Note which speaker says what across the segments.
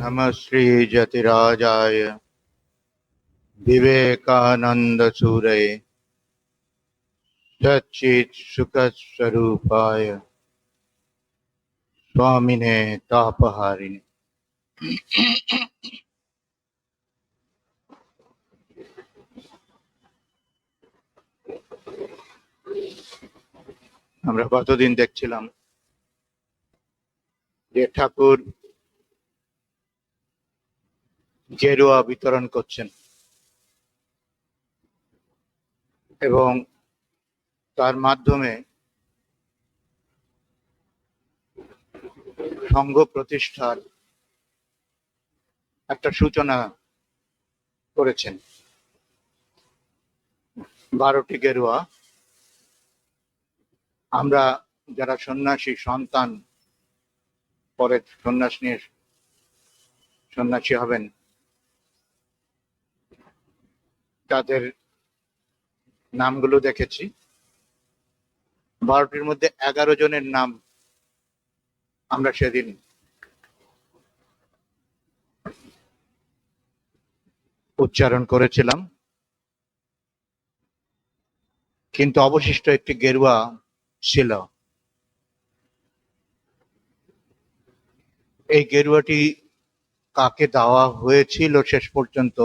Speaker 1: नमः श्री जतिराजाय विवेकानंद सूरये सच्चित् सुख स्वरूपाय स्वामिने तापहारिणे। আমরা কতদিন দেখছিলাম যে ঠাকুর গেরুয়া বিতরণ করছেন এবং তার মাধ্যমে সংঘ প্রতিষ্ঠার একটা সূচনা করেছেন। 12টি গেরুয়া আমরা যারা সন্ন্যাসী সন্তান পরে সন্ন্যাসী হবেন তাদের নামগুলো দেখেছি। 12টির মধ্যে 11 জনের নাম আমরা সেদিন উচ্চারণ করেছিলাম, কিন্তু অবশিষ্ট একটি গেরুয়া ছিল। এই গেরুয়াটি কাকে দেওয়া হয়েছিল শেষ পর্যন্ত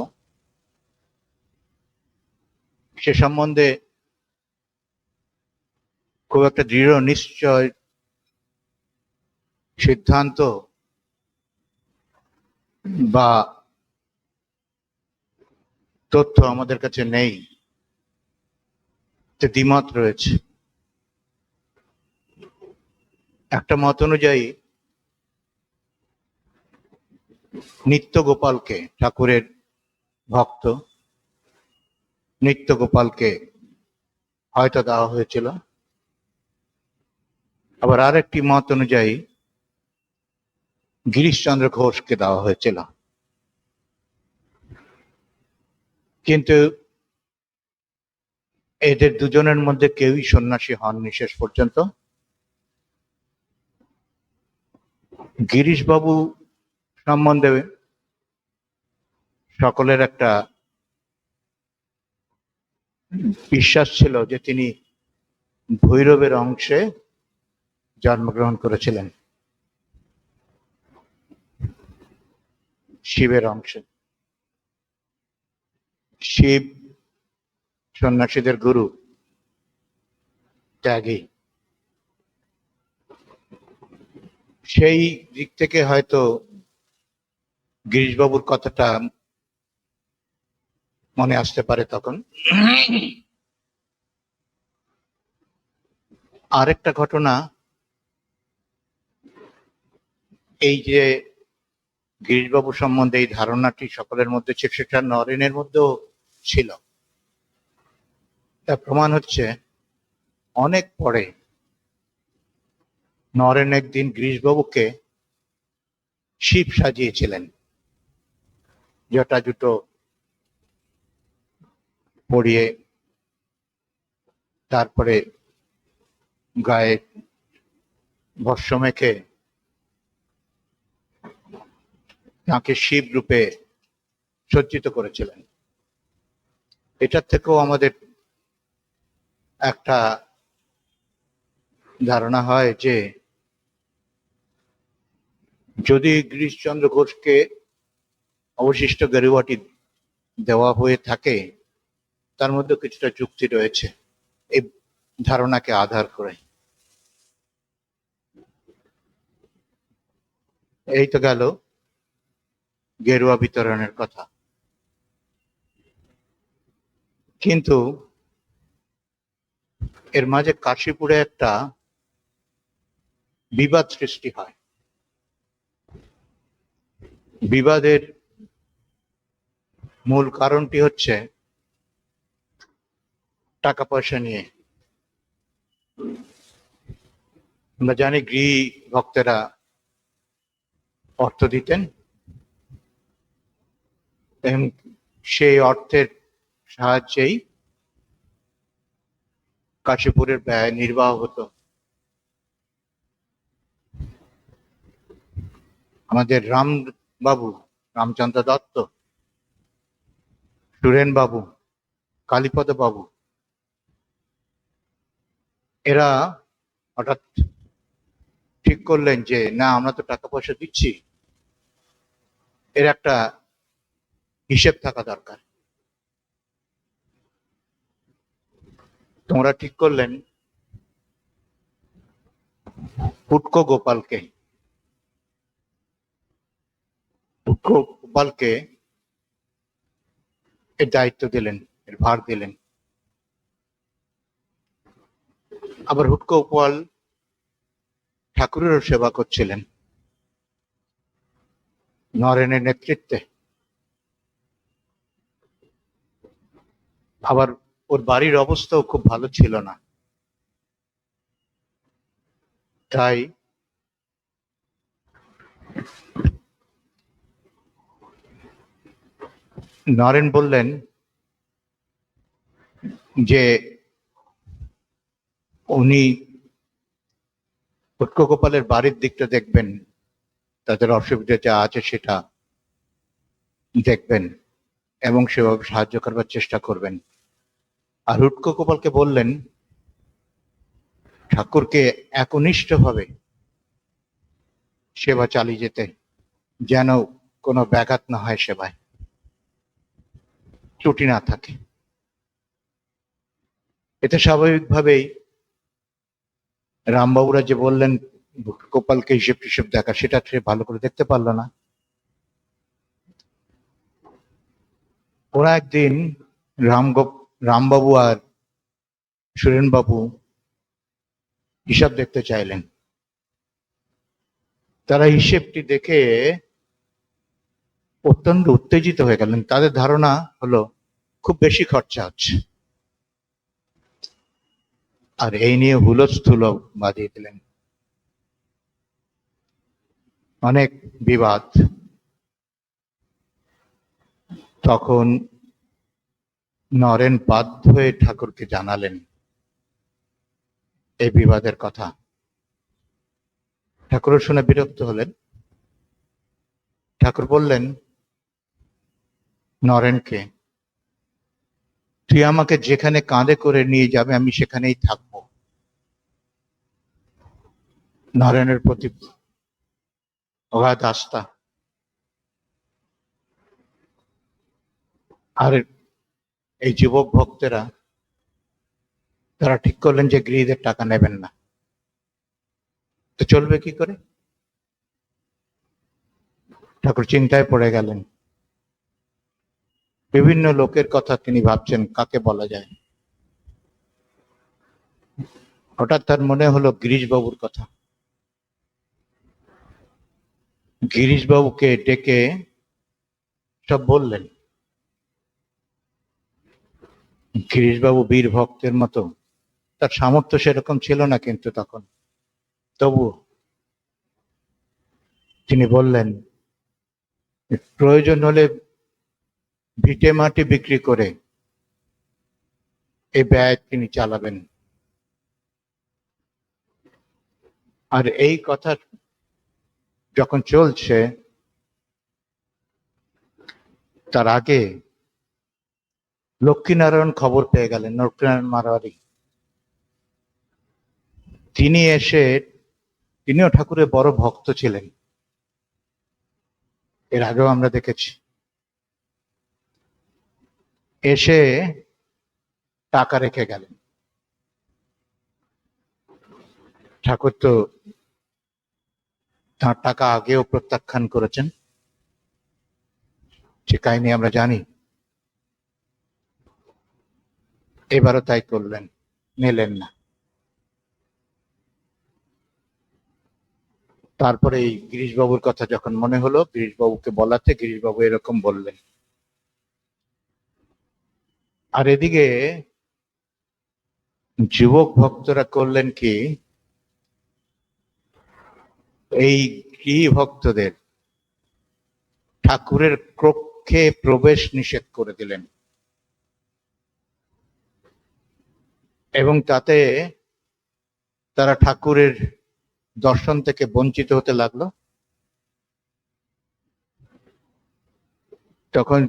Speaker 1: সে সম্বন্ধে খুব একটা দৃঢ় নিশ্চয় সিদ্ধান্ত বা তথ্য আমাদের কাছে নেই, দ্বিমত রয়েছে। একটা মত অনুযায়ী নিত্য গোপালকে, ঠাকুরের ভক্ত নিত্য গোপালকে হয়তো দেওয়া হয়েছিল, আবার আরেকটি মত অনুযায়ী গিরিশচন্দ্র ঘোষকে দেওয়া হয়েছিল। কিন্তু এদের দুজনের মধ্যে কেউই সন্ন্যাসী হননি শেষ পর্যন্ত। গিরিশবাবু সম্বন্ধে সকলের একটা বিশ্বাস ছিল যে তিনি ভৈরবের অংশে জন্মগ্রহণ করেছিলেন, শিবের অংশে। শিব সন্ন্যাসীদের গুরু, ত্যাগী। সেই দিক থেকে হয়তো গিরিশবাবুর কথাটা মনে আসতে পারে তখন। আরেকটা ঘটনা, এই যে গিরিশবাবু সম্বন্ধে এই ধারণাটি সকলের মধ্যে ছিল, সেটা নরেনের মধ্যেও ছিল। তার প্রমাণ হচ্ছে অনেক পরে নরেন একদিন গিরিশবাবুকে শিব সাজিয়েছিলেন, জটা জুটো পরিয়ে, তারপরে গায়ে ভস্য মেখে তাকে শিব রূপে সজ্জিত করেছিলেন। এটার থেকেও আমাদের একটা ধারণা হয় যে যদি গিরিশচন্দ্র ঘোষকে অবশিষ্ট গেরুয়াটি দেওয়া হয়ে থাকে, তার মধ্যে কিছুটা যুক্তি রয়েছে এই ধারণাকে আধার করে। এই তো গেল গেরুয়া বিতরণের কথা। কিন্তু এর মাঝে কাশীপুরে একটা বিবাদ সৃষ্টি হয়। বিবাদের মূল কারণটি হচ্ছে টাকা পয়সা নিয়ে। আমরা জানি গৃহী ভক্তেরা অর্থ দিতেন এবং সেই অর্থের সাহায্যেই কাশীপুরের ব্যয় নির্বাহ হতো। আমাদের বাবু, রামচন্দ্র দত্ত, সুরেন বাবু, কালীপদ বাবু, এরা হঠাৎ ঠিক করলেন যে না, আমরা তো টাকা পয়সা দিচ্ছি, এর একটা হিসেব থাকা দরকার। তোমরা ঠিক করলেন পুটকো গোপালকে এর দায়িত্ব দিলেন, এর ভার দিলেন। আবার হুটকো গোপাল ঠাকুরেরও সেবা করছিলেন নরেনের নেতৃত্বে। আবার ওর বাড়ির অবস্থাও খুব ভালো ছিল না, তাই নরেন বললেন যে উনি হুটকো গোপালের বাড়ির দিকটা দেখবেন, তাদের অসুবিধা যা আছে সেটা দেখবেন এবং সেভাবে সাহায্য করবার চেষ্টা করবেন। আর হুটকো গোপালকে বললেন ঠাকুরকে একনিষ্ঠভাবে সেবা চালিয়ে যেতে, যেন কোনো ব্যাঘাত না হয়, সেবায় ত্রুটি না থাকে। এতে স্বাভাবিকভাবেই রামবাবুরা যে বললেন গোপালকে হিসেব টিসেব দেখা, সেটা সে ভালো করে দেখতে পারলো না। ওরা একদিন রামবাবু আর সুরেন বাবু হিসাব দেখতে চাইলেন। তারা হিসেবটি দেখে অত্যন্ত উত্তেজিত হয়ে গেলেন। তাদের ধারণা হলো খুব বেশি খরচা হচ্ছে, আর এই নিয়ে হুলস্থুল বাঁধিয়ে দিলেন, অনেক বিবাদ। তখন নরেন বাধ্য হয়ে ঠাকুরকে জানালেন এই বিবাদের কথা। ঠাকুর শুনে বিরক্ত হলেন। ঠাকুর বললেন নরেনকে, তুই আমাকে যেখানে কাঁধে করে নিয়ে যাবে আমি সেখানেই থাকবো। নরেনের প্রতি অগাধ আস্থা। আর এই যুবক ভক্তেরা তারা ঠিক করলেন যে গৃহীদের টাকা নেবেন না। তো চলবে কি করে? ঠাকুর চিন্তায় পড়ে গেলেন। বিভিন্ন লোকের কথা তিনি ভাবছেন কাকে বলা যায়। হঠাৎ তার মনে হলো গিরিশবাবুর কথা। গিরিশবাবুকে ডেকে সব বললেন। গিরিশবাবু বীর ভক্তের মতো, তার সামর্থ্য সেরকম ছিল না, কিন্তু তখন তবু তিনি বললেন প্রয়োজন হলে ভিটে মাটি বিক্রি করে এই ব্যয় তিনি চালাবেন। আর এই কথা যখন চলছে, তার আগে লক্ষ্মীনারায়ণ খবর পেয়ে গেলেন, লক্ষ্মীনারায়ণ মারোয়ারি। তিনি এসে, তিনিও ঠাকুরের বড় ভক্ত ছিলেন, এর আগেও আমরা দেখেছি। এসে টাকা রেখে গেলেন। ঠাকুর তো তার টাকা আগেও প্রত্যাখ্যান করেছেন, সে কাহিনী আমরা জানি। এবারও তাই করলেন, নিলেন না। তারপরে এই গিরিশবাবুর কথা যখন মনে হলো, গিরিশবাবুকে বলাতে গিরিশবাবু এরকম বললেন। আর এদিকে যুবক ভক্তরা করলেন কি, এই গৃহী ভক্তদের ঠাকুরের কক্ষে প্রবেশ নিষেধ করে দিলেন এবং তাতে তারা ঠাকুরের দর্শন থেকে বঞ্চিত হতে লাগলো। তখন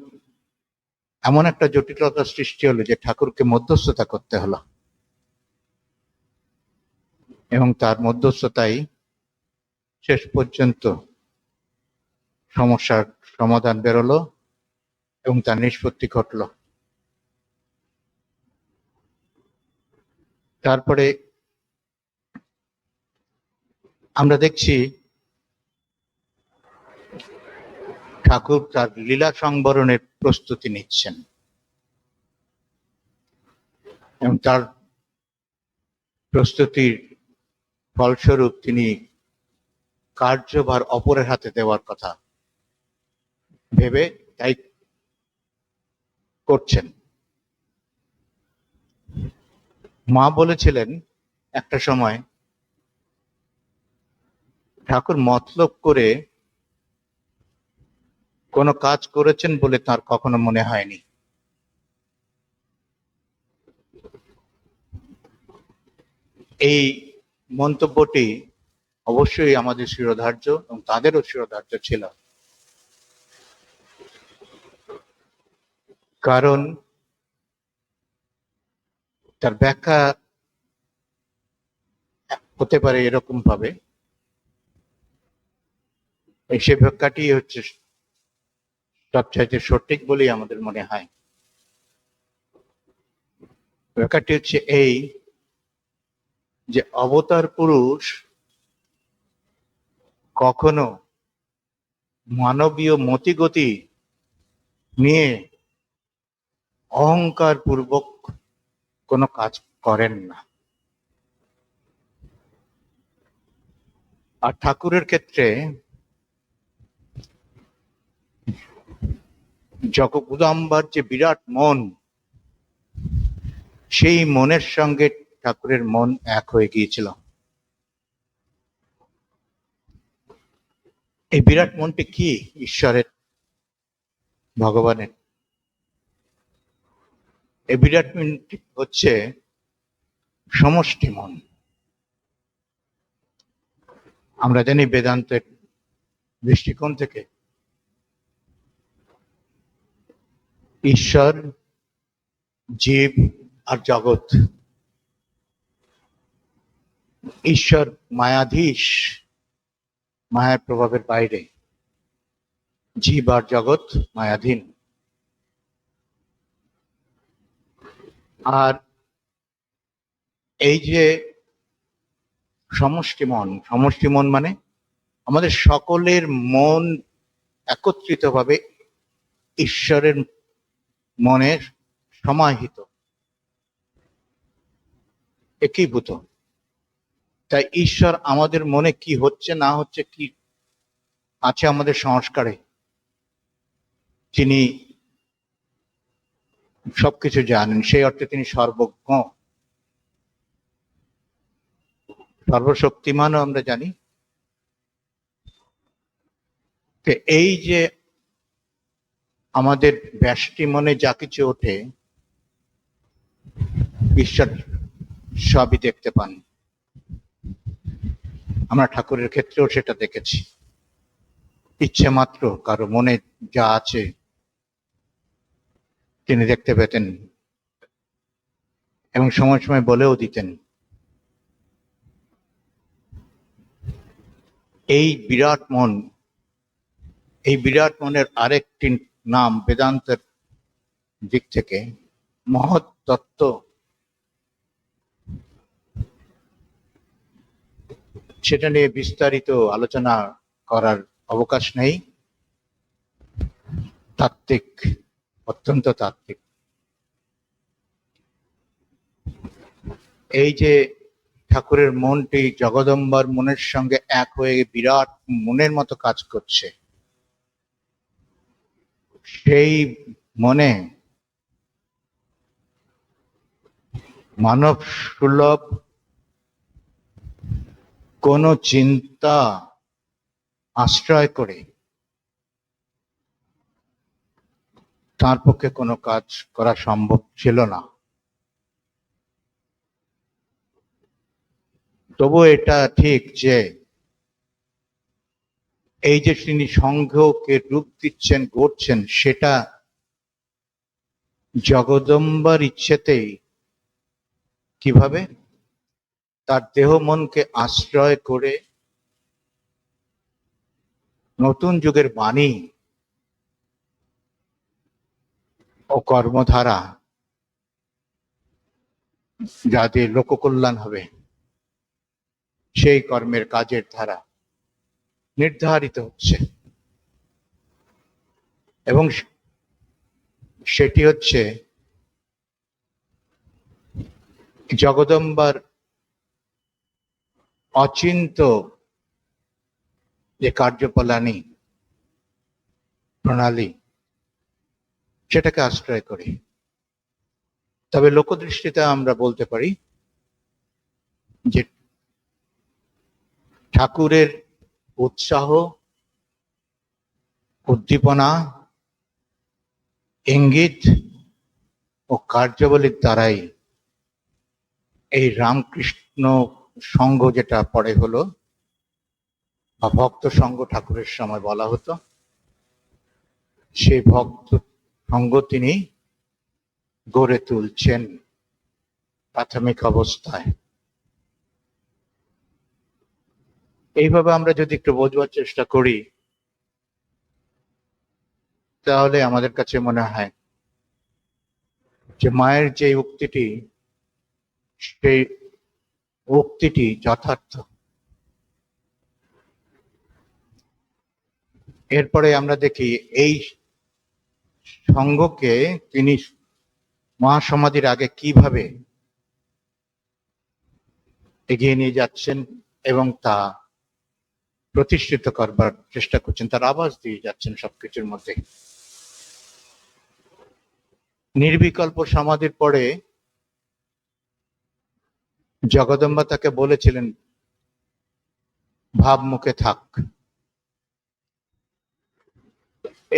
Speaker 1: এমন একটা জটিলতার সৃষ্টি হলো যে ঠাকুরকে মধ্যস্থতা করতে হলো, এবং তার মধ্যস্থতাই শেষ পর্যন্ত সমস্যার সমাধান বেরোলো এবং তার নিষ্পত্তি ঘটলো। তারপরে আমরা দেখছি ঠাকুর তার লীলা সংবরণের প্রস্তুতি নিচ্ছেন, এবং তার প্রস্তুতির ফলস্বরূপ তিনি কার্যভার অপরের হাতে দেওয়ার কথা ভেবে তাই করছেন। মা বলেছিলেন একটা সময়, ঠাকুর মতলব করে কোনো কাজ করেছেন বলে তার কখনো মনে হয়নি। এই মন্তব্যটি অবশ্যই আমাদের শিরোধার্য এবং তাদেরও শিরোধার্য ছিল, কারণ তার ব্যাখ্যা হতে পারে এরকম ভাবে, সে ব্যাখ্যাটি হচ্ছে সবচাইতে সঠিক বলেই আমাদের মনে হয়। ব্যাখ্যাটি হচ্ছে এই যে অবতার পুরুষ কখনো মানবীয় মতিগতি নিয়ে অহংকার পূর্বক কোনো কাজ করেন না। আর ঠাকুরের ক্ষেত্রে জগদম্বার যে বিরাট মন, সেই মনের সঙ্গে ঠাকুরের মন এক হয়ে গিয়েছিল। এই বিরাট মনটি কি? ঈশ্বরের, ভগবানের। এই বিরাট মনটি হচ্ছে সমষ্টি মন। আমরা জানি বেদান্তের দৃষ্টিকোণ থেকে ঈশ্বর, জীব আর জগৎ। ঈশ্বর মায়াধীশ, মায়ার প্রভাবের বাইরে, জীব আর জগৎ মায়াধীন। আর এই যে সমষ্টি মন মানে আমাদের সকলের মন একত্রিতভাবে ঈশ্বরের মনের সমাহিত, একীভূত। তাই ঈশ্বর আমাদের মনে কি হচ্ছে না হচ্ছে, কি আছে আমাদের সংস্কারে, তিনি সবকিছু জানেন। সেই অর্থে তিনি সর্বজ্ঞ, সর্বশক্তিমানও আমরা জানি। এই যে আমাদের ব্যষ্টি মনে যা কিছু ওঠে, ঈশ্বর সবই দেখতে পান। আমরা ঠাকুরের ক্ষেত্রেও সেটা দেখেছি। ইচ্ছে মাত্র কারো মনে যা আছে তিনি দেখতে পেতেন এবং সময় সময় বলেও দিতেন। এই বিরাট মন, এই বিরাট মনের আরেকটি নাম বেদান্তের দিক থেকে মহৎ তত্ত্ব। সেটা নিয়ে বিস্তারিত আলোচনা করার অবকাশ নেই। তাত্ত্বিক, অত্যন্ত তাত্ত্বিক। এই যে ঠাকুরের মনটি জগদম্বার মনের সঙ্গে এক হয়ে বিরাট মনের মতো কাজ করছে, সেই মনে মানব সুলভ কোন চিন্তা আশ্রয় করে তার পক্ষে কোনো কাজ করা সম্ভব ছিল না। তবু এটা ঠিক যে এই যে তিনি সংঘকে রূপ দিচ্ছেন, গড়ছেন, সেটা জগদম্বার ইচ্ছেতেই। কিভাবে? তার দেহ মনকে আশ্রয় করে নতুন যুগের বাণী ও কর্মধারা, যাতে লোককল্যাণ হবে, সেই কর্মের কাজের ধারা নির্ধারিত হচ্ছে। এবং সেটি হচ্ছে জগদম্বার অচিন্ত যে কার্যপ্রণালী সেটাকে আশ্রয় করি। তবে লোকদৃষ্টিতে আমরা বলতে পারি যে ঠাকুরের উৎসাহ, উদ্দীপনা, ইঙ্গিত ও কার্যাবলীর দ্বারাই এই রামকৃষ্ণ সংঘ, যেটা পরে হলো, বা ভক্ত সংঘ ঠাকুরের সময় বলা হতো, সেই ভক্ত সংঘ তিনি গড়ে তুলছেন প্রাথমিক অবস্থায়। এইভাবে আমরা যদি একটু বোঝবার চেষ্টা করি, তাহলে আমাদের কাছে মনে হয় যে মায়ের যে উক্তিটি, সেই উক্তিটি যথার্থ। এরপরে আমরা দেখি এই সংঘকে তিনি মহাসমাধির আগে কিভাবে এগিয়ে নিয়ে যাচ্ছেন এবং তা প্রতিষ্ঠিত করবার চেষ্টা করছেন, তার আভাস দিয়ে যাচ্ছেন সবকিছুর মধ্যে। নির্বিকল্প সমাধির পরে জগদম্বা তাকে বলেছিলেন, ভাবমুখে থাক।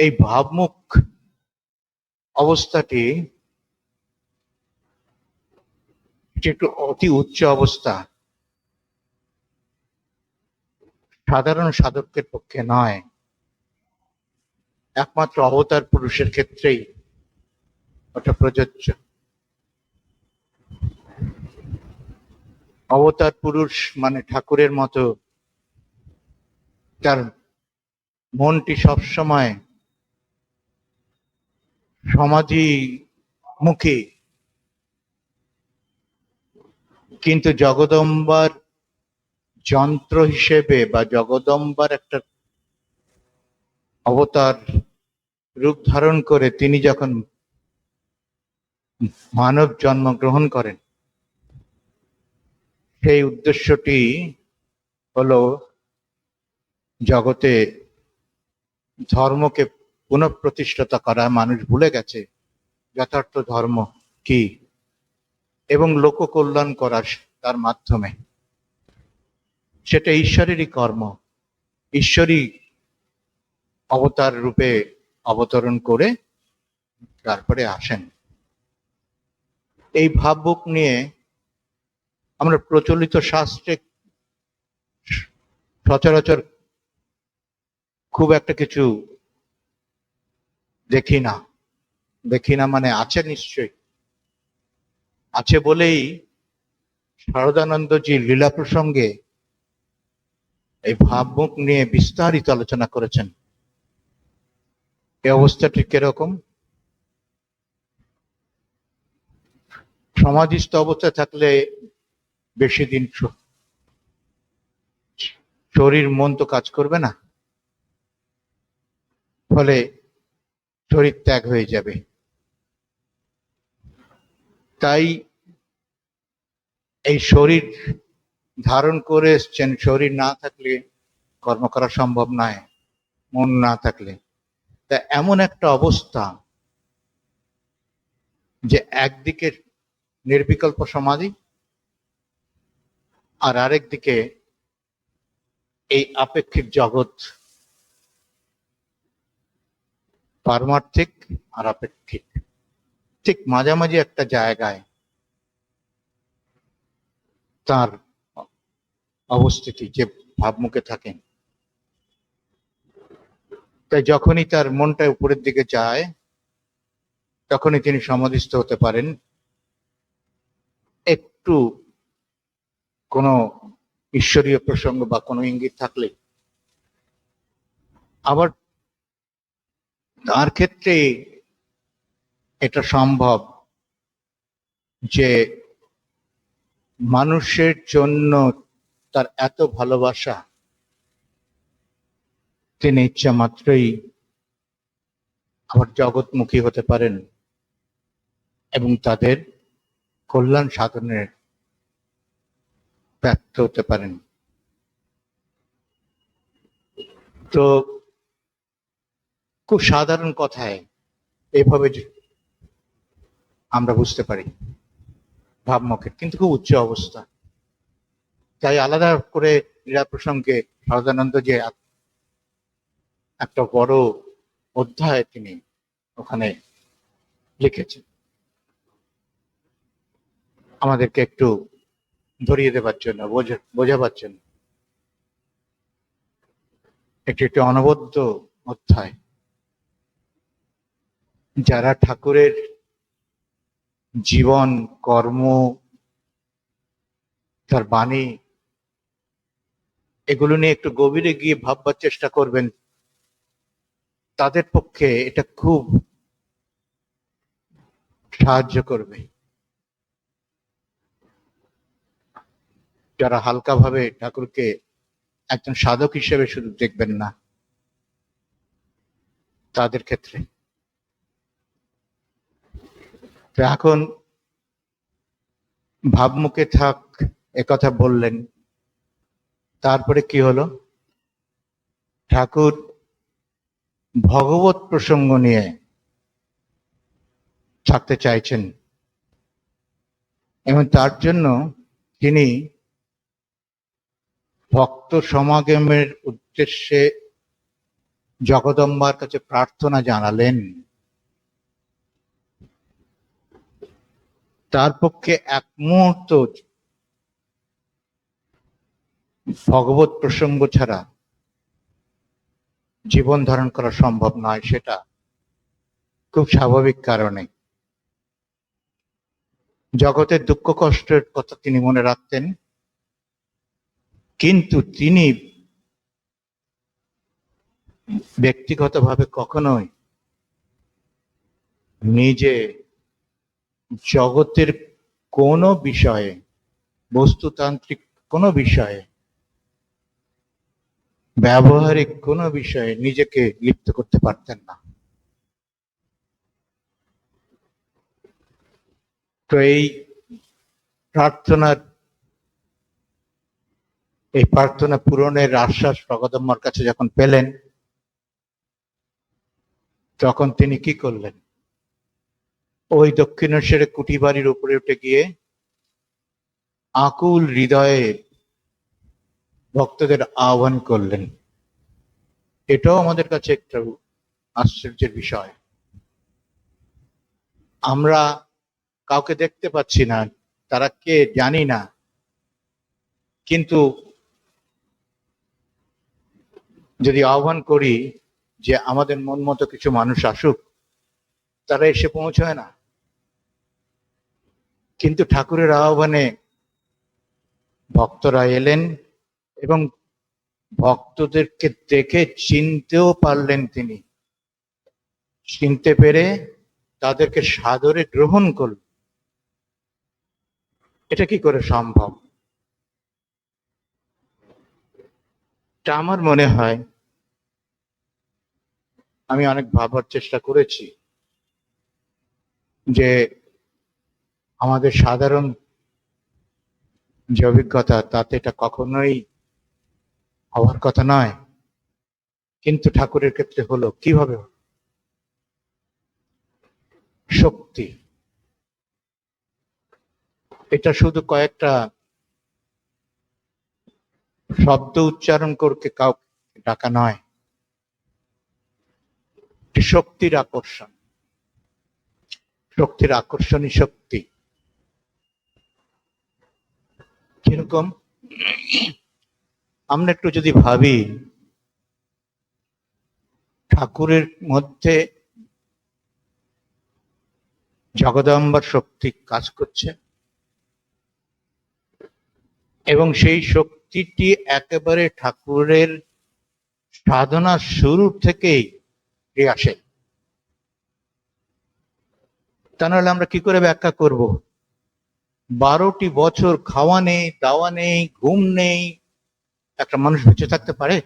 Speaker 1: এই ভাবমুখ অবস্থাটি একটু অতি উচ্চ অবস্থা, সাধারণ সাধকের পক্ষে নয়, একমাত্র অবতার পুরুষের ক্ষেত্রেই ওটা প্রযোজ্য। অবতার পুরুষ মানে ঠাকুরের মতো তার মনটি সবসময় সমাধি মুখী, কিন্তু জগদম্বার যন্ত্র হিসেবে বা জগদম্বার একটা অবতার রূপ ধারণ করে তিনি যখন মানব জন্ম গ্রহণ করেন, সেই উদ্দেশ্যটি হলো জগতে ধর্মকে পুনঃপ্রতিষ্ঠা করা। মানুষ ভুলে গেছে যথার্থ ধর্ম কি, এবং লোক কল্যাণ করা তার মাধ্যমে। সেটা ঈশ্বরেরই কর্ম। ঈশ্বরই অবতার রূপে অবতরণ করে তারপরে আসেন। এই ভাবমুখ নিয়ে আমরা প্রচলিত শাস্ত্রে সচরাচর খুব একটা কিছু দেখি না মানে আছে, নিশ্চয়ই আছে বলেই শারদানন্দজি লীলা প্রসঙ্গে এই ভাবমুখ নিয়ে বিস্তারিত আলোচনা করেছেন। এই অবস্থাটি কিরকম? সমাধিস্থ অবস্থায় থাকলে বেশি দিন শরীর মন তো কাজ করবে না, ফলে শরীর ত্যাগ হয়ে যাবে। তাই এই শরীর ধারণ করে এসছেন, শরীর না থাকলে কর্ম করা সম্ভব নয়, মন না থাকলে। তা এমন একটা অবস্থা যে একদিকে নির্বিকল্প সমাধি, আর আরেকদিকে এই আপেক্ষিক জগৎ, পারমার্থিক আর আপেক্ষিক, ঠিক মাঝামাঝি একটা জায়গায় তার অবস্থিতি, যে ভাবমুখে থাকেন। তাই যখনই তার মনটা উপরের দিকে যায় তখনই তিনি সমাধিস্থ হতে পারেন একটু কোনো ঈশ্বরীয় প্রসঙ্গ বা কোনো ইঙ্গিত থাকলে। আবার তার ক্ষেত্রে এটা সম্ভব যে মানুষের জন্য তার এত ভালোবাসা, তিনি ইচ্ছা মাত্রই আবার জগৎমুখী হতে পারেন এবং তাদের কল্যাণ সাধনে ব্যর্থ হতে পারেন। তো খুব সাধারণ কথায় এভাবে আমরা বুঝতে পারি ভাবমুখের, কিন্তু খুব উচ্চ অবস্থা। তাই আলাদা করে লীলা প্রসঙ্গে সহজানন্দ যে একটা বড় অধ্যায় তিনি ওখানে লিখেছেন আমাদেরকে একটু ধরিয়ে দেবার জন্য, বোঝাবার জন্য। একটি একটি অনবদ্য অধ্যায়। যারা ঠাকুরের জীবন, কর্ম, তার বাণী এগুলো নিয়ে একটু গভীরে গিয়ে ভাববার চেষ্টা করবেন, তাদের পক্ষে এটা খুব সাহায্য করবে। যারা হালকাভাবে ঠাকুরকে একজন সাধক হিসেবে শুধু দেখবেন না, তাদের ক্ষেত্রে। তো এখন ভাবমুখে থাক একথা বললেন, তারপরে কি হলো? ঠাকুর ভগবত প্রসঙ্গ নিয়ে থাকতে চাইছেন এবং তার জন্য তিনি ভক্ত সমাগমের উদ্দেশ্যে জগদম্বার কাছে প্রার্থনা জানালেন। তার পক্ষে এক মুহূর্ত ভগবত প্রসঙ্গ ছাড়া জীবন ধারণ করা সম্ভব নয়, সেটা খুব স্বাভাবিক কারণে। জগতের দুঃখ কষ্টের কথা তিনি মনে রাখতেন, কিন্তু তিনি ব্যক্তিগতভাবে কখনোই নিজে জগতের কোনো বিষয়ে, বস্তুতান্ত্রিক কোনো বিষয়ে, ব্যবহারিক কোনো বিষয়ে নিজেকে লিপ্ত করতে পারতেন না। তো এই প্রার্থনা পূরণের আশ্বাস জগদম্বার কাছে যখন পেলেন, তখন তিনি কি করলেন? ওই দক্ষিণেশ্বরের কুটি বাড়ির উপরে উঠে গিয়ে আকুল হৃদয়ে ভক্তদের আহ্বান করলেন। এটাও আমাদের কাছে একটা আশ্চর্যের বিষয়। আমরা কাউকে দেখতে পাচ্ছি না, তারা কে জানি না, কিন্তু যদি আহ্বান করি যে আমাদের মন মতো কিছু মানুষ আসুক, তারা এসে পৌঁছয় না। কিন্তু ঠাকুরের আহ্বানে ভক্তরা এলেন এবং ভক্তদেরকে দেখে চিনতেও পারলেন তিনি। চিনতে পেরে তাদেরকে সাদরে গ্রহণ করল। এটা কি করে সম্ভব? তা আমার মনে হয়, আমি অনেক ভাবার চেষ্টা করেছি যে আমাদের সাধারণ যে অভিজ্ঞতা, তাতে এটা কখনোই হওয়ার কথা নয়, কিন্তু ঠাকুরের ক্ষেত্রে হলো। কিভাবে? শক্তি। এটা শুধু কয়েকটা শব্দ উচ্চারণ করতে কাউকে ডাকা নয়, শক্তির আকর্ষণ, শক্তির আকর্ষণী শক্তি। কিরকম? আমরা একটু যদি ভাবি, ঠাকুরের মধ্যে জগদম্বার শক্তি কাজ করছে এবং সেই শক্তিটি একেবারে ঠাকুরের সাধনা শুরু থেকেই আসে। তা নাহলে আমরা কি করে ব্যাখ্যা করব 12টি বছর খাওয়া নেই, দাওয়া নেই, ঘুম নেই, একটা মানুষ বেঁচে থাকতে পারে?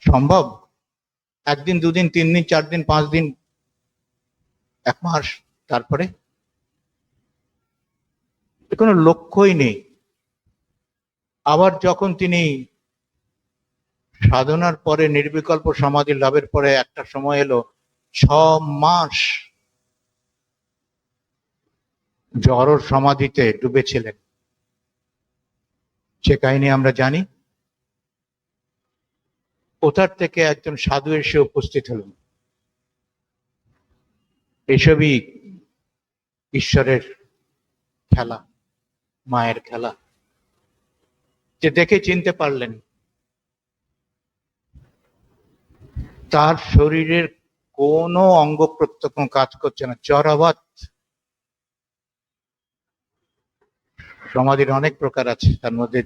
Speaker 1: সম্ভব? একদিন, দুদিন, 3 দিন, 4 দিন, 5 দিন, 1 মাস, তারপরে কোনো লক্ষ্যই নেই। আবার যখন তিনি সাধনার পরে নির্বিকল্প সমাধি লাভের পরে একটা সময় এলো 6 মাস জড় সমাধিতে ডুবেছিলেন, সে কাহিনী আমরা জানি। কোথার থেকে একজন সাধু এসে উপস্থিত হলেন। এসবই ঈশ্বরের খেলা, মায়ের খেলা, যে দেখে চিনতে পারলেন তার শরীরের কোনো অঙ্গ প্রত্যঙ্গ কাজ করছে না, জড়বৎ। সমাধির অনেক প্রকার আছে, তার মধ্যে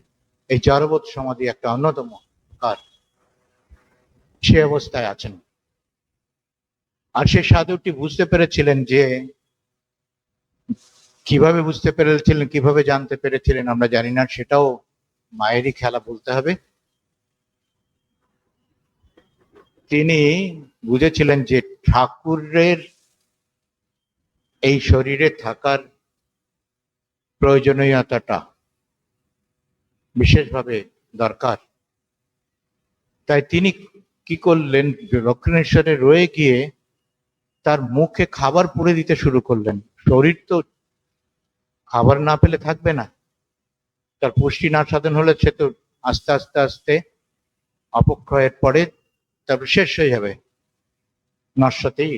Speaker 1: এই জড়বৎ সমাধি একটা অন্যতম প্রকার। সে অবস্থায় আছেন। আর সে সাধুটি বুঝতে পেরেছিলেন যে, কিভাবে বুঝতে পেরেছিলেন, কিভাবে জানতে পেরেছিলেন আমরা জানি না, সেটাও মায়েরই খেলা বলতে হবে। তিনি বুঝেছিলেন যে ঠাকুরের এই শরীরে থাকার প্রয়োজনীয়তাটা বিশেষভাবে দরকার। তাই তিনি কি করলেন, দক্ষিণেশ্বরে রয়ে গিয়ে তার মুখে খাবার পুরে দিতে শুরু করলেন। শরীর তো খাবার না পেলে থাকবে না, তার পুষ্টি না সাধন হলে সে তো আস্তে আস্তে আস্তে অপক্ষয়ের পরে তারপর শেষ হয়ে যাবে, নশ্বতেই।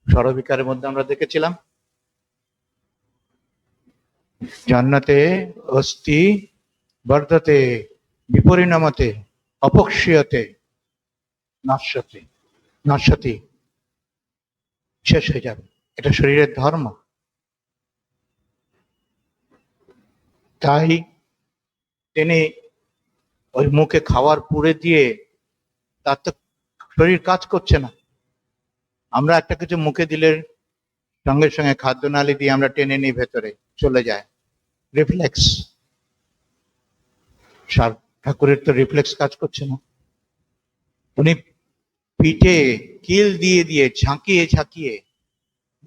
Speaker 1: ষড়বিকারের মধ্যে আমরা দেখেছিলাম জান্নাতে অস্তি বর্ধতে বিপরিণামতে অপক্ষীয়তে নশ্বতে, নশ্বতি, শেষ হয়ে যাবে। এটা শরীরের ধর্ম। তাই তিনি ওই মুখে খাবার পুড়ে দিয়ে, তার তো শরীর কাজ করছে না। আমরা একটা কিছু মুখে দিলে সঙ্গে সঙ্গে খাদ্যনালী দিয়ে আমরা টেনে নিই, ভেতরে চলে যায়, রিফ্লেক্স। ঠাকুরের তো রিফ্লেক্স কাজ করছে না। উনি পিঠে কিল দিয়ে দিয়ে ঝাঁকিয়ে ঝাঁকিয়ে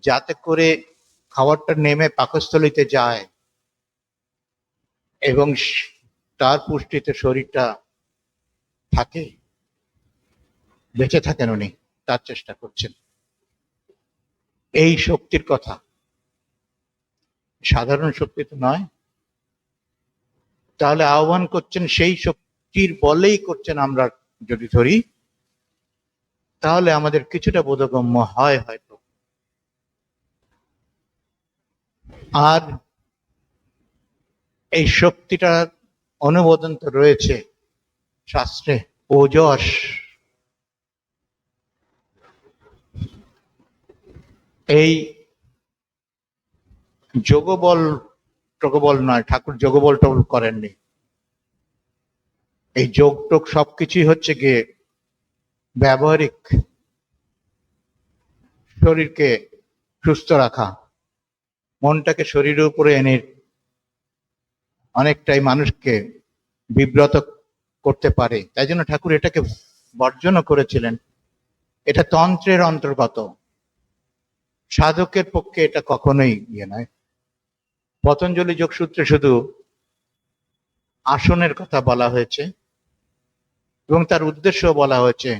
Speaker 1: যাতে করে খাবারটা নেমে পাকস্থলিতে যায় এবং তার পুষ্টিতে শরীরটা থাকে, বেঁচে থাকেন উনি, তার চেষ্টা করছেন। এই শক্তির কথা সাধারণ শক্তি তো নয়। তাহলে আহ্বান করছেন সেই শক্তির বলেই করছেন। আমরা যদি ধরি তাহলে আমাদের কিছুটা বোধগম্য হয় হয়তো। আর এই শক্তিটার অনুমোদন তো রয়েছে শাস্ত্রে, ওজস। এই যোগবল টগবল নয়, ঠাকুর যোগবল টবল করেননি। এই যোগ টোগ সবকিছুই হচ্ছে গিয়ে ব্যবহারিক, শরীরকে সুস্থ রাখা, মনটাকে শরীরের উপরে এনে অনেকটাই মানুষকে বিব্রত করতে পারে। তাই জন্য ঠাকুর এটাকে বর্জন করেছিলেন। এটা তন্ত্রের অন্তর্গত, সাধকের পক্ষে এটা কখনোই ইয়ে নয়। পতঞ্জলি যোগসূত্রে শুধু আসনের কথা বলা হয়েছে এবং তার উদ্দেশ্য বলা হয়েছে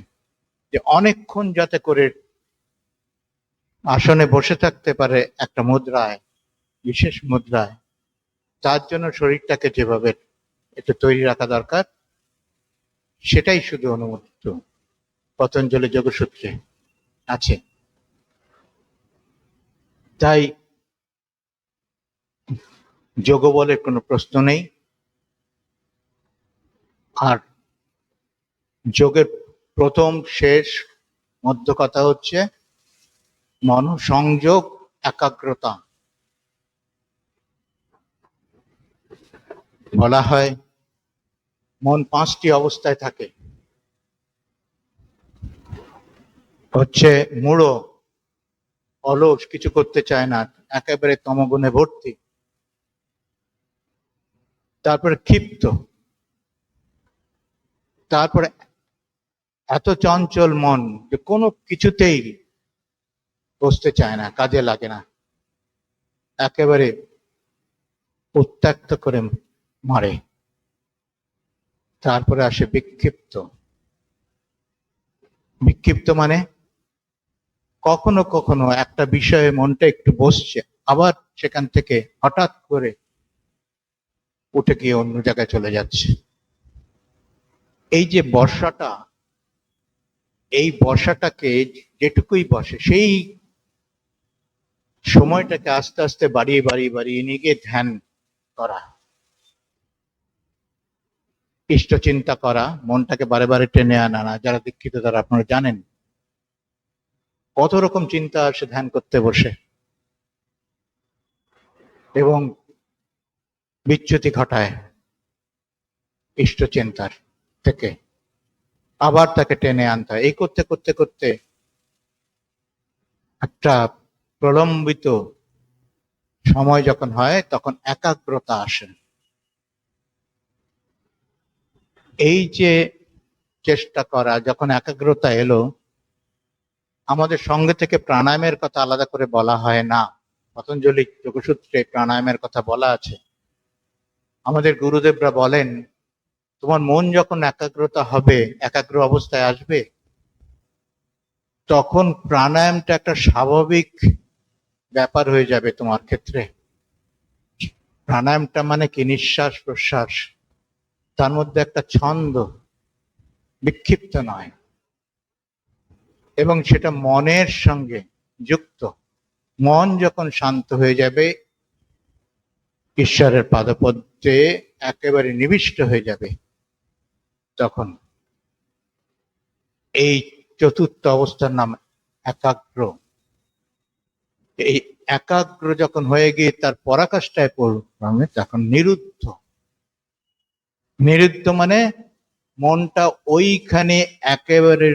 Speaker 1: যে অনেকক্ষণ যাতে করে আসনে বসে থাকতে পারে একটা মুদ্রায়, বিশেষ মুদ্রায়, তার জন্য শরীরটাকে যেভাবে একটু তৈরি রাখা দরকার, সেটাই শুধু অনুমোদিত পতঞ্জলি যোগসূত্রে আছে। তাই যোগ বলে কোনো প্রশ্ন নেই। আর যোগের প্রথম শেষ মধ্য কথা হচ্ছে মনোসংযোগ, একাগ্রতা। বলা হয় মন 5টি অবস্থায় থাকে। হচ্ছে মূঢ়, অলস, কিছু করতে চায় না, একেবারে তমগুণে ভর্তি। তারপরে ক্ষিপ্ত, তারপরে এত চঞ্চল মন যে কোনো কিছুতেই বসতে চায় না, কাজে লাগে না, একেবারে উত্ত্যক্ত করে মারে। তারপরে আসে বিক্ষিপ্ত। বিক্ষিপ্ত মানে কখনো কখনো একটা বিষয়ে মনটা একটু বসছে, আবার সেখান থেকে হঠাৎ করে উঠে গিয়ে অন্য জায়গায় চলে যাচ্ছে। এই যে বর্ষাটা, এই বর্ষাটাকে যেটুকুই বসে সেই সময়টাকে আস্তে আস্তে বাড়িয়ে বাড়িয়ে বাড়িয়ে নিয়ে গিয়ে ধ্যান করা, ইষ্ট চিন্তা করা, মনটাকে বারে বারে টেনে আনা না। যারা দীক্ষিত তারা আপনারা জানেন কত রকম চিন্তা আসে ধ্যান করতে বসে, এবং বিচ্যুতি ঘটায় ইষ্ট চিন্তার থেকে, আবার তাকে টেনে আনতে হয়। এই করতে করতে করতে একটা প্রলম্বিত সময় যখন হয় তখন একাগ্রতা আসে। এই যে চেষ্টা করা, যখন একাগ্রতা এলো, আমাদের সঙ্গে থেকে প্রাণায়ামের কথা আলাদা করে বলা হয় না। পতঞ্জলি যোগসূত্রে প্রাণায়ামের কথা বলা আছে। আমাদের গুরুদেবরা বলেন তোমার মন যখন একাগ্রতা হবে, একাগ্র অবস্থায় আসবে, তখন প্রাণায়ামটা একটা স্বাভাবিক ব্যাপার হয়ে যাবে তোমার ক্ষেত্রে। প্রাণায়ামটা মানে কি? নিঃশ্বাস প্রশ্বাস, তার মধ্যে একটা ছন্দ, বিক্ষিপ্ত নয়, এবং সেটা মনের সঙ্গে যুক্ত। মন যখন শান্ত হয়ে যাবে, ঈশ্বরের পাদপদ্মে একেবারে নিবিষ্ট হয়ে যাবে, তখন এই চতুর্থ অবস্থার নাম একাগ্র। এই একাগ্র যখন হয়ে গিয়ে তার পরাকাষ্ঠায় পড়বে, তখন নিরুদ্ধ। নিরুদ্ধ মানে মনটা ওইখানে একেবারে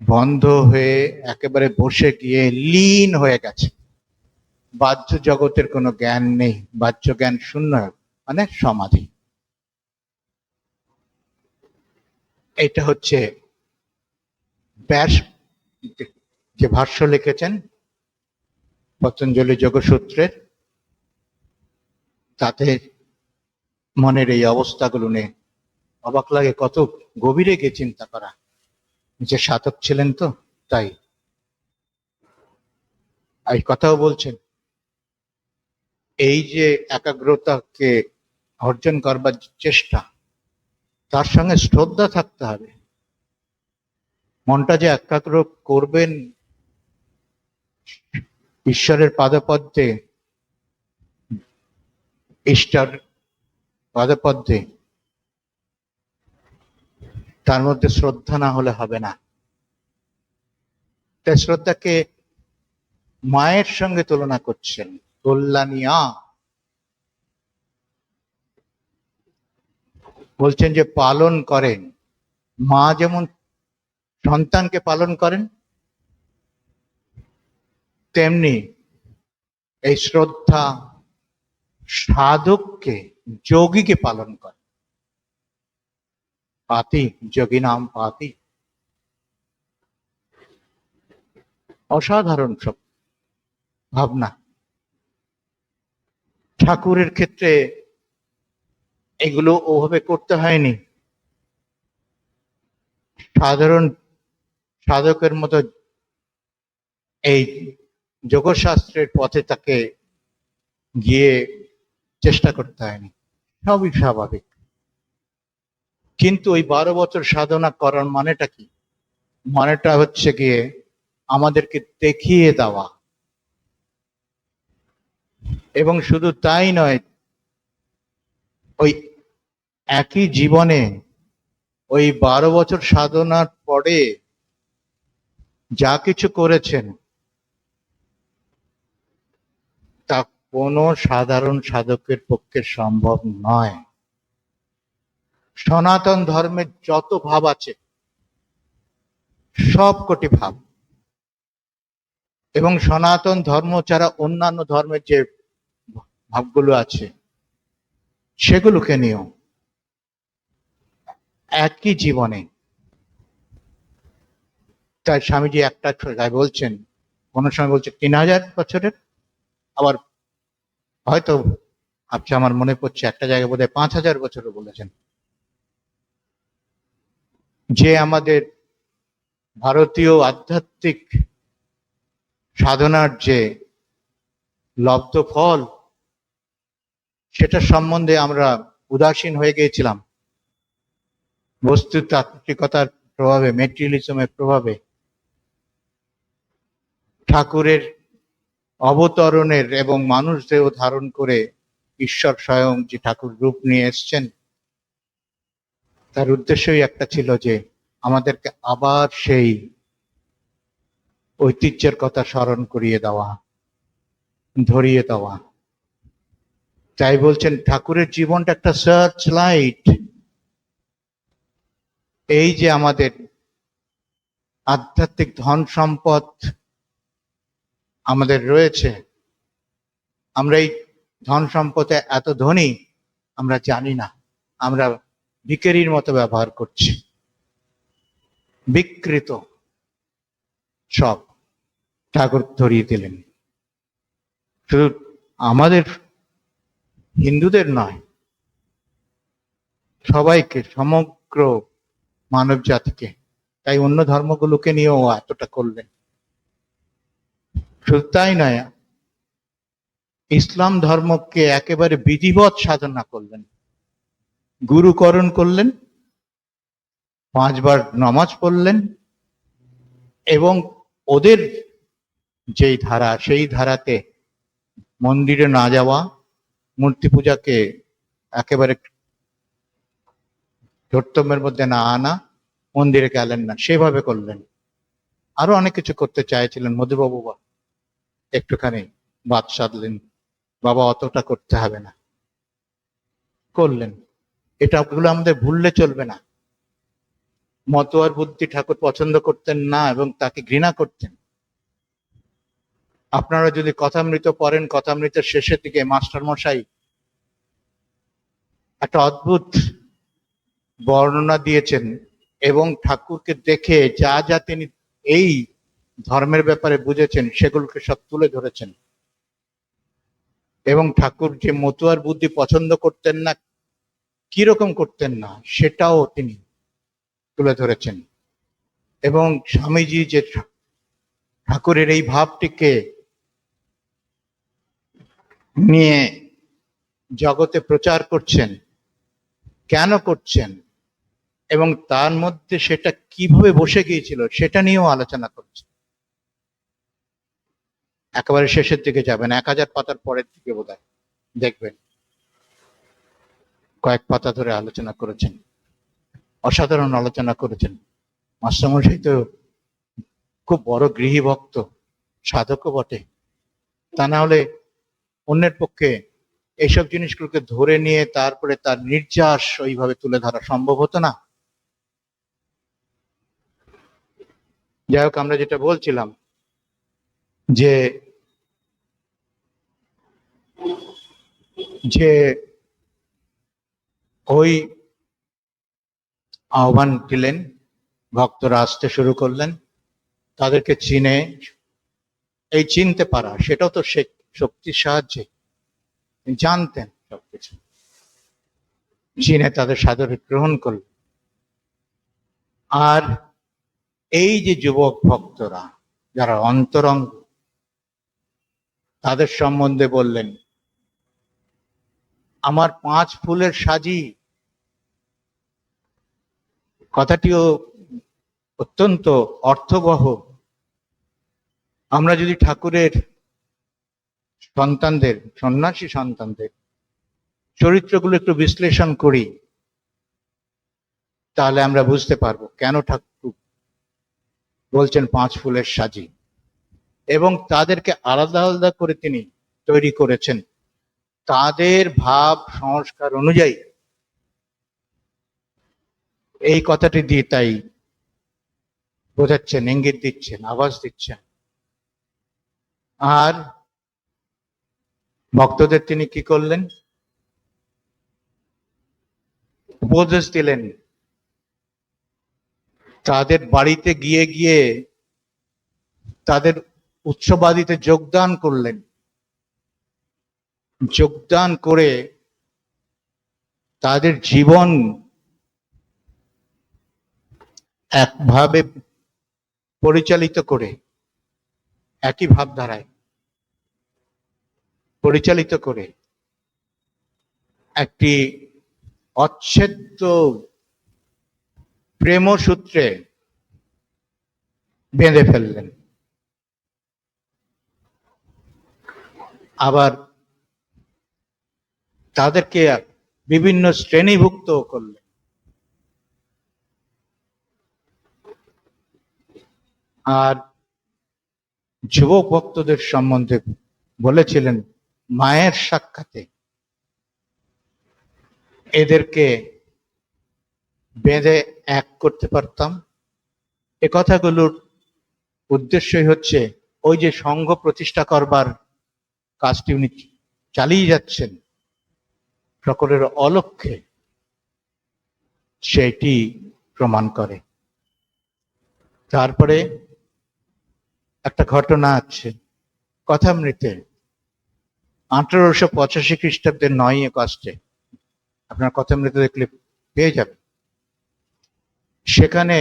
Speaker 1: বন্ধ হয়ে একেবারে বসে গিয়ে লীন হয়ে গেছে। বাহ্য জগতের কোনো জ্ঞান নেই, বাহ্য জ্ঞান শূন্য, মানে সমাধি। এটা হচ্ছে ব্যাস যে ভাষ্য লিখেছেন পতঞ্জলি যোগসূত্রের, তাতে মনের এই অবস্থাগুলো নিয়ে অবাক লাগে, কত গভীরে গিয়ে চিন্তা করা। যে সাধক ছিলেন তো, তাই এই কথাও বলছেন। এই যে একাগ্রতাকে অর্জন করবার চেষ্টা, তার সঙ্গে শ্রদ্ধা থাকতে হবে। মনটা যে একাগ্র করবেন ঈশ্বরের পাদপদ্মে, ঈশ্বর পাদপদ্মে, তার মধ্যে শ্রদ্ধা না হলে হবে না। তাই শ্রদ্ধাকে মায়ের সঙ্গে তুলনা করছেন, কল্যাণিয়া। বলছেন যে পালন করেন, মা যেমন সন্তানকে পালন করেন, তেমনি এই শ্রদ্ধা সাধককে, যোগীকে পালন করে। পাতি, যোগী নাম পাতি। অসাধারণ সব ভাবনা। ঠাকুরের ক্ষেত্রে এগুলো ওভাবে করতে হয়নি। সাধারণ সাধকের মতো এই যোগশাস্ত্রের পথে তাকে গিয়ে চেষ্টা করতে হয়নি, সবই স্বাভাবিক। কিন্তু ওই 12 বছর সাধনা করার মানেটা কি? মানেটা হচ্ছে গিয়ে আমাদেরকে দেখিয়ে দেওয়া, এবং শুধু তাই নয়, ওই একই জীবনে ওই 12 বছর সাধনার পরে যা কিছু করেছেন তা কোনো সাধারণ সাধকের পক্ষে সম্ভব নয়। সনাতন ধর্মের যত ভাব আছে সব কোটি ভাব, এবং সনাতন ধর্ম ছাড়া অন্যান্য ধর্মের যে ভাবগুলো আছে সেগুলোকে নিয়েও একই জীবনে। তাই স্বামীজি একটা বলছেন, কোনো সময় বলছে 3000 বছরের, আবার হয়তো আচ্ছা আমার মনে পড়ছে একটা জায়গায় বোধহয় 5000 বছরও বলেছেন। যে আমাদের ভারতীয় আধ্যাত্মিক সাধনার যে লব্ধ ফল, সেটার সম্বন্ধে আমরা উদাসীন হয়ে গিয়েছিলাম বস্তুতাত্ত্বিকতার প্রভাবে, মেটেরিয়ালিজমের প্রভাবে। ঠাকুরের অবতরণের এবং মানুষ দেহ ধারণ করে ঈশ্বর স্বয়ং যে ঠাকুর রূপ নিয়ে এসছেন, তার উদ্দেশ্যই একটা ছিল যে আমাদেরকে আবার সেই ঐতিহ্যের কথা স্মরণ করিয়ে দেওয়া, ধরিয়ে দেওয়া। তাই বলছেন ঠাকুরের জীবনটা একটা সার্চ লাইট। এই যে আমাদের আধ্যাত্মিক ধন সম্পদ আমাদের রয়েছে, আমরা এই ধন সম্পদে এত ধনী আমরা জানি না, আমরা ভিখারির মতো ব্যবহার করছি। বিকৃত সব ঠাকুর ধরিয়ে দিলেন। শুধু আমাদের হিন্দুদের নয়, সবাইকে, সমগ্র মানব জাতিকে। তাই অন্য ধর্মগুলোকে নিয়েও এতটা করলেন। শুধু তাই নয়, ইসলাম ধর্মকে একেবারে বিধিবৎ সাধনা করলেন, গুরুকরণ করলেন, 5 বার নামাজ পড়লেন, এবং ওদের যেই ধারা সেই ধারাতে মন্দিরে না যাওয়া, মূর্তি পূজাকে একেবারে ধর্তব্যের মধ্যে না আনা, মন্দিরে গেলেন না, সেভাবে করলেন। আরো অনেক কিছু করতে চাইছিলেন মধুবাবু, একটুখানি বাদ সাধলেন, বাবা অতটা করতে হবে না, করলেন। এটা ওগুলো আমাদের ভুললে চলবে না। মতোয়ার বুদ্ধি ঠাকুর পছন্দ করতেন না এবং তাকে ঘৃণা করতেন। আপনারা যদি কথামৃত পড়েন, কথামৃতের শেষের দিকে মাস্টার মশাই একটা অদ্ভুত বর্ণনা দিয়েছেন, এবং ঠাকুরকে দেখে যা যা তিনি এই ধর্মের ব্যাপারে বুঝেছেন সেগুলোকে সব তুলে ধরেছেন। এবং ঠাকুর যে মতুয়ার বুদ্ধি পছন্দ করতেন না, কিরকম করতেন না, সেটাও তিনি তুলে ধরেছেন। এবং স্বামীজি যে ঠাকুরের এই ভাবটিকে নিয়ে জগতে প্রচার করছেন, কেন করছেন, এবং তার মধ্যে সেটা কিভাবে বসে গিয়েছিল সেটা নিয়েও আলোচনা করছে। একেবারে শেষের দিকে যাবেন, 1000 পাতার পরের দিকে বোধহয় দেখবেন, কয়েক পাতা ধরে আলোচনা করেছেন, অসাধারণ আলোচনা করেছেন। মাস্টারমশাই তো খুব বড় গৃহী ভক্ত, সাধকও বটে, তা না হলে অন্যের পক্ষে এইসব জিনিসগুলোকে ধরে নিয়ে তারপরে তার নির্যাস ওইভাবে তুলে ধরা সম্ভব হতো না। যাই হোক, আমরা যেটা বলছিলাম যে যে ওই আহ্বান দিলেন, ভক্তরা আসতে শুরু করলেন, তাদেরকে চিনে, এই চিনতে পারা সেটাও তো শক্তির সাহায্যে জানতেন, সবকিছু চিনে তাদের সাদরে গ্রহণ করলেন। আর এই যে যুবক ভক্তরা যারা অন্তরঙ্গ, তাদের সম্বন্ধে বললেন, আমার 5 ফুলের সাজি, কথাটিও অত্যন্ত অর্থবহ। আমরা যদি ঠাকুরের সন্তানদের, সন্ন্যাসী সন্তানদের চরিত্রগুলো একটু বিশ্লেষণ করি, তাহলে আমরা বুঝতে পারবো কেন ঠাকুর বলছেন 5 ফুলের সাজি, এবং তাদেরকে আলাদা আলাদা করে তিনি তৈরি করেছেন তাদের ভাব সংস্কার অনুযায়ী। এই কথাটি দিয়ে তাই বোঝাচ্ছেন, ইঙ্গিত দিচ্ছেন, আভাস দিচ্ছেন। আর ভক্তদের তিনি কি করলেন? উপদেশ দিলেন, তাদের বাড়িতে গিয়ে গিয়ে তাদের উৎসবাদিতে যোগদান করলেন, যোগদান করে তাদের জীবন একভাবে পরিচালিত করে, একই ভাবধারায় পরিচালিত করে একটি অচ্ছেদ্য প্রেমসূত্রে বেঁধে ফেললেন। আবার তাদেরকে বিভিন্ন শ্রেণীভুক্ত করলেন। আর যুবক ভক্তদের সম্বন্ধে বলেছিলেন, মায়ের সাক্ষাতে এদেরকে বেঁধে এক করতে পারতাম। এ কথাগুলোর উদ্দেশ্যই হচ্ছে ওই যে সংঘ প্রতিষ্ঠা করবার কাজটি উনি চালিয়ে যাচ্ছেন সকলের অলক্ষ্যে, সেটি প্রমাণ করে। তারপরে একটা ঘটনা আছে কথামৃতে, 1885 খ্রিস্টাব্দের 9 আগস্টে, আপনার কথামৃতে দেখলে পেয়ে যাবেন। সেখানে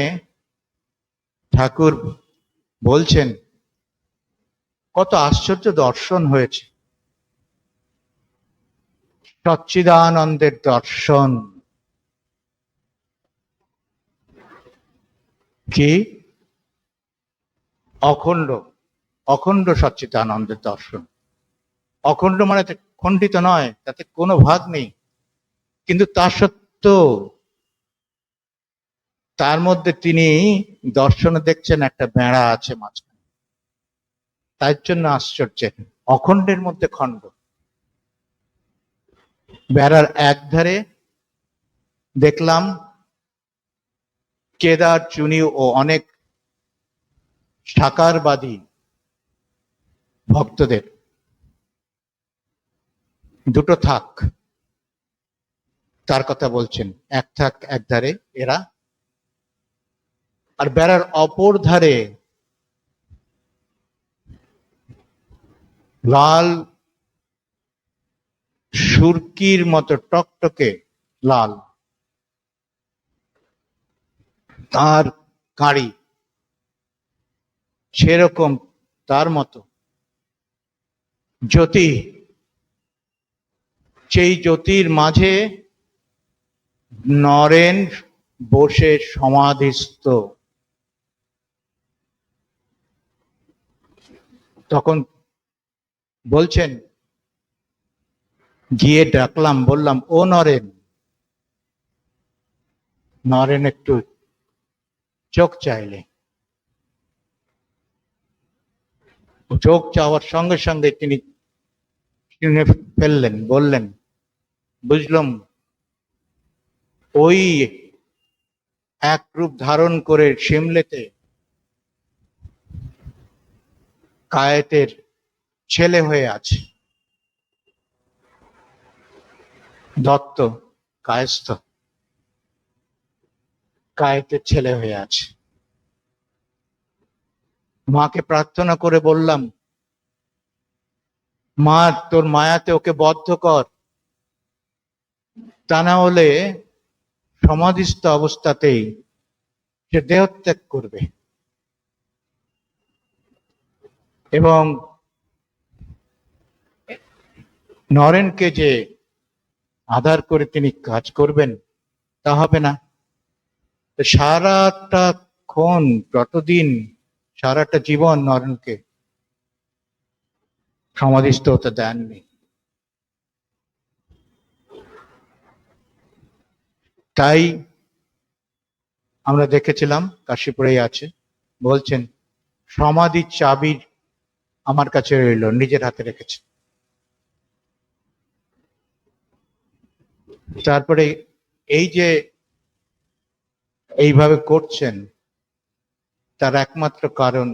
Speaker 1: ঠাকুর বলছেন কত আশ্চর্য দর্শন হয়েছে, সচ্চিদানন্দের দর্শন। কি? অখণ্ড, অখণ্ড সচ্চিদানন্দের দর্শন। অখণ্ড মানে খণ্ডিত নয়, তাতে কোনো ভাগ নেই, কিন্তু তা সত্ত্বেও তার মধ্যে তিনি দর্শনে দেখছেন একটা বেড়া আছে মাঝখানে, তার জন্য আশ্চর্য। অখণ্ডের মধ্যে খণ্ড। বেড়ার একধারে দেখলাম কেদার, চুনি ও অনেক সাকারবাদী ভক্তদের দুটো থাক, তার কথা বলছেন। এক থাক একধারে এরা, আর বেড়ার অপর ধারে লাল সুরকির মতো টকটকে লাল তার কাঁড়ি, সেরকম তার মতো জ্যোতি, সেই জ্যোতির মাঝে নরেন বসে সমাধিস্থ। তখন বলছেন, গিয়ে ডাকলাম, বললাম, ও নরেন। নরেন একটু চোখ চাইলে, চোখ চাওয়ার সঙ্গে সঙ্গে তিনি চিনে ফেললেন, বললেন, বুঝলাম, ওই এক রূপ ধারণ করে সিমলেতে কায়েতের ছেলে হয়ে আছে, দত্ত কায়স্থ কায়েতের ছেলে হয়ে আছে। মাকে প্রার্থনা করে বললাম, মা তোর মায়াতে ওকে বদ্ধ কর, তা না হলে সমাধিস্থ অবস্থাতেই সে দেহত্যাগ করবে। এবং নরেনকে যে আধার করে তিনি কাজ করবেন তা হবে না। সারাটা ক্ষণ, যতদিন, সারাটা জীবন নরেনকে সমাধিস্থ হতে দেননি। তাই আমরা দেখেছিলাম, কাশীপুরেই আছে, বলছেন সমাধির চাবি আমার কাছে রইল, নিজের হাতে রেখেছে। তারপরে এই যে এইভাবে করছেন, তার একমাত্র কারণ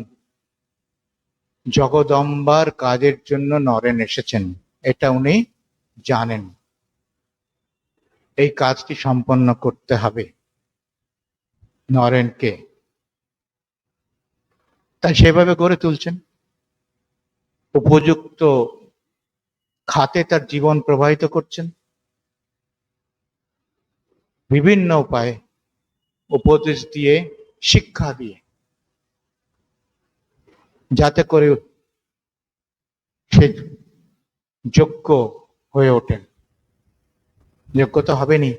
Speaker 1: জগদম্বার কাজের জন্য নরেন এসেছেন, এটা উনি জানেন। এই কাজটি সম্পন্ন করতে হবে নরেনকে, তাই সেভাবে গড়ে তুলছেন। উপযুক্ত খাতে তার জীবন প্রবাহিত করছেন, বিভিন্ন উপায়ে উপদেশ দিয়ে, শিক্ষা দিয়ে, যাতে করে সে যোগ্য হয়ে ওঠেন। যোগ্যতা হবেনি,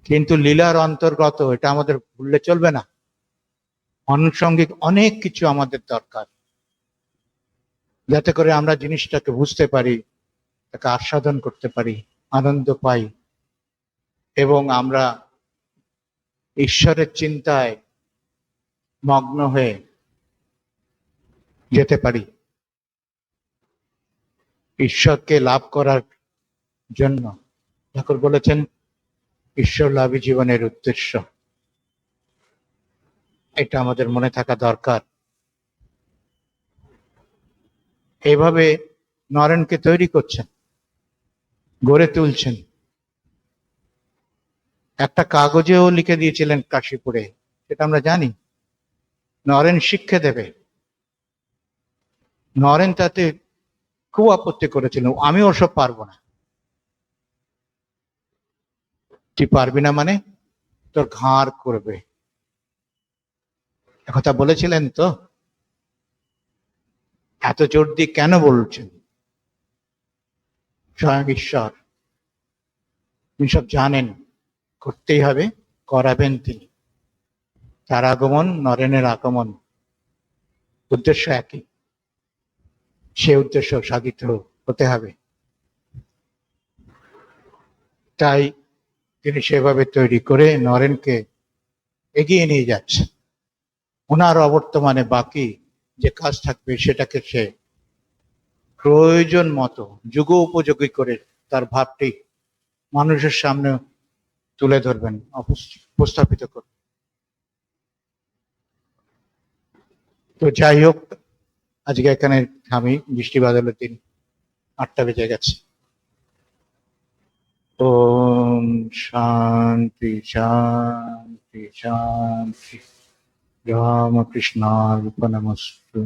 Speaker 1: কিন্তু লীলার অন্তর্গত, এটা আমাদের ভুললে চলবে না। আনুষঙ্গিক অনেক কিছু আমাদের দরকার, যাতে করে আমরা জিনিসটাকে বুঝতে পারি, তাকে আস্বাদন করতে পারি, আনন্দ পাই, এবং আমরা ঈশ্বরের চিন্তায় মগ্ন হয়ে যেতে পারি। ঈশ্বরকে লাভ করার জন্য ঠাকুর বলেছেন ঈশ্বর লাভই জীবনের উদ্দেশ্য। এটা আমাদের মনে থাকা দরকার। এভাবে নরেনকে তৈরি করছেন, গড়ে তুলছেন। একটা কাগজেও লিখে দিয়েছিলেন কাশীপুরে, সেটা আমরা জানি, নরেন শিক্ষা দেবে। নরেন তাতে খুব আপত্তি করেছিল, আমি ওসব পারবো না। তুই পারবি না মানে? তোর ঘাড় করবে, একথা বলেছিলেন তো? এত জোর দিয়ে কেন বলছেন? স্বয়ং ঈশ্বর তিনি সব জানেন, করতেই হবে, করাবেন তিনি। তার আগমন, নরেনের আগমন, উদ্দেশ্য একই, সে উদ্দেশ্য সাধিত হতে হবে। তাই তিনি সেভাবে তৈরি করে নরেনকে এগিয়ে নিয়ে যাচ্ছে। ওনার অবর্তমানে বাকি যে কাজ থাকবে সেটাকে সে প্রয়োজন মতো যুগোপযোগী করে তার ভাবটি মানুষের সামনে তুলে ধরবেন, উপস্থাপিত করবেন। তো যাই হোক, আজকে এখানে থামি, বৃষ্টি বাদলের দিন, 8টা বেজে গেছে। ওম শান্তি শান্তি শান্তি। রামকৃষ্ণার্পণমস্তু।